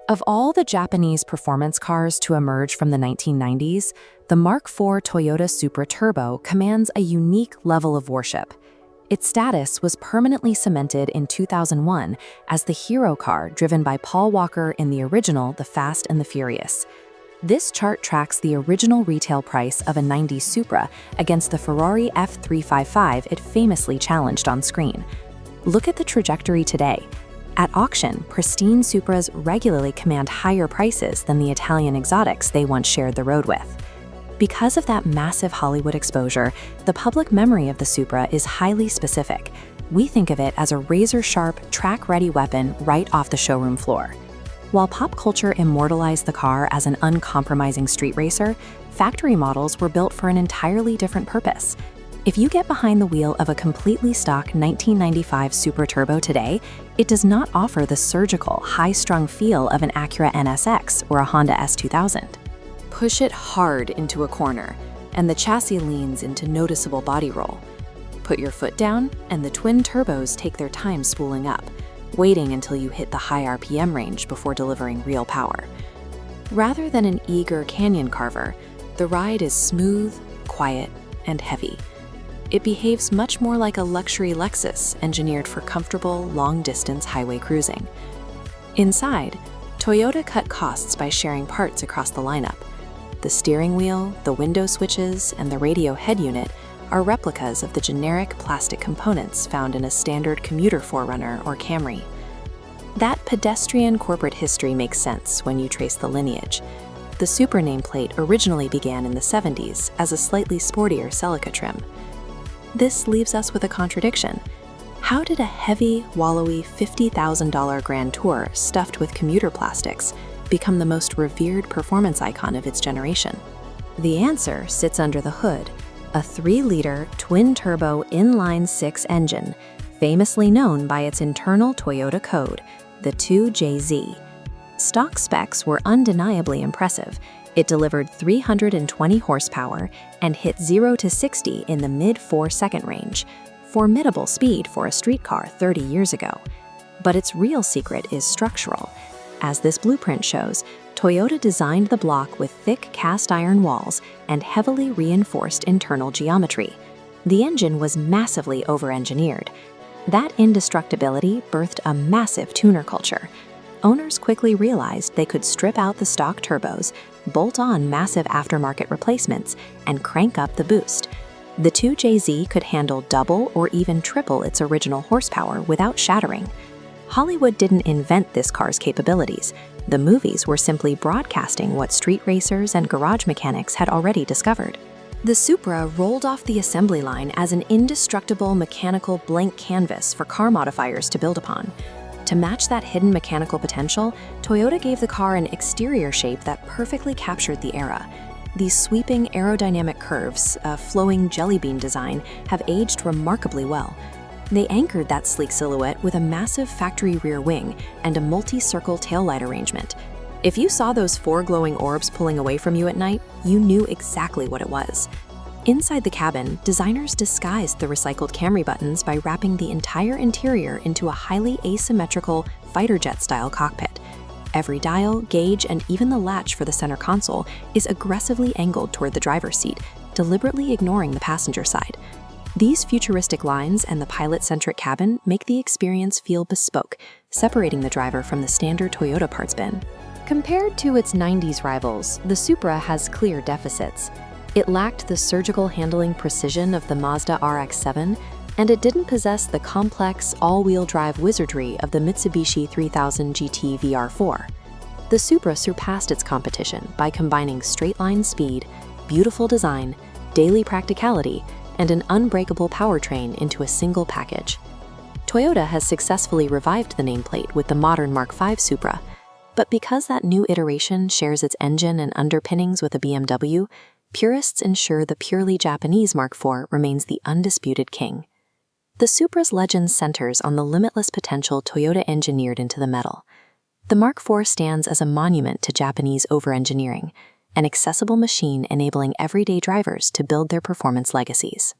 Of all the Japanese performance cars to emerge from the 1990s, the Mk4 Toyota Supra Turbo commands a unique level of worship. Its status was permanently cemented in 2001 as the hero car driven by Paul Walker in the original The Fast and the Furious. This chart tracks the original retail price of a 90s Supra against the Ferrari F355 it famously challenged on screen. Look at the trajectory today. At auction, pristine Supras regularly command higher prices than the Italian exotics they once shared the road with. Because of that massive Hollywood exposure, the public memory of the Supra is highly specific. We think of it as a razor-sharp, track-ready weapon right off the showroom floor. While pop culture immortalized the car as an uncompromising street racer, factory models were built for an entirely different purpose. If you get behind the wheel of a completely stock 1995 Supra Turbo today, it does not offer the surgical, high-strung feel of an Acura NSX or a Honda S2000. Push it hard into a corner, and the chassis leans into noticeable body roll. Put your foot down, and the twin turbos take their time spooling up, waiting until you hit the high RPM range before delivering real power. Rather than an eager canyon carver, the ride is smooth, quiet, and heavy. It behaves much more like a luxury Lexus engineered for comfortable, long-distance highway cruising. Inside, Toyota cut costs by sharing parts across the lineup. The steering wheel, the window switches, and the radio head unit are replicas of the generic plastic components found in a standard commuter 4Runner or Camry. That pedestrian corporate history makes sense when you trace the lineage. The Supra nameplate originally began in the 70s as a slightly sportier Celica trim. This leaves us with a contradiction. How did a heavy, wallowy $50,000 Grand Tour stuffed with commuter plastics become the most revered performance icon of its generation? The answer sits under the hood, a 3-liter twin-turbo inline-6 engine, famously known by its internal Toyota code, the 2JZ. Stock specs were undeniably impressive. It delivered 320 horsepower and hit 0 to 60 in the mid-4-second range, formidable speed for a street car 30 years ago. But its real secret is structural. As this blueprint shows, Toyota designed the block with thick cast iron walls and heavily reinforced internal geometry. The engine was massively over-engineered. That indestructibility birthed a massive tuner culture. Owners quickly realized they could strip out the stock turbos, bolt on massive aftermarket replacements, and crank up the boost. The 2JZ could handle double or even triple its original horsepower without shattering. Hollywood didn't invent this car's capabilities. The movies were simply broadcasting what street racers and garage mechanics had already discovered. The Supra rolled off the assembly line as an indestructible mechanical blank canvas for car modifiers to build upon. To match that hidden mechanical potential, Toyota gave the car an exterior shape that perfectly captured the era. These sweeping aerodynamic curves, a flowing jelly bean design, have aged remarkably well. They anchored that sleek silhouette with a massive factory rear wing and a multi-circle taillight arrangement. If you saw those 4 glowing orbs pulling away from you at night, you knew exactly what it was. Inside the cabin, designers disguised the recycled Camry buttons by wrapping the entire interior into a highly asymmetrical fighter jet-style cockpit. Every dial, gauge, and even the latch for the center console is aggressively angled toward the driver's seat, deliberately ignoring the passenger side. These futuristic lines and the pilot-centric cabin make the experience feel bespoke, separating the driver from the standard Toyota parts bin. Compared to its 90s rivals, the Supra has clear deficits. It lacked the surgical handling precision of the Mazda RX-7, and it didn't possess the complex, all-wheel drive wizardry of the Mitsubishi 3000 GT VR4. The Supra surpassed its competition by combining straight-line speed, beautiful design, daily practicality, and an unbreakable powertrain into a single package. Toyota has successfully revived the nameplate with the modern Mk5 Supra, but because that new iteration shares its engine and underpinnings with a BMW, purists ensure the purely Japanese Mk4 remains the undisputed king. The Supra's legend centers on the limitless potential Toyota engineered into the metal. The Mk4 stands as a monument to Japanese over-engineering, an accessible machine enabling everyday drivers to build their performance legacies.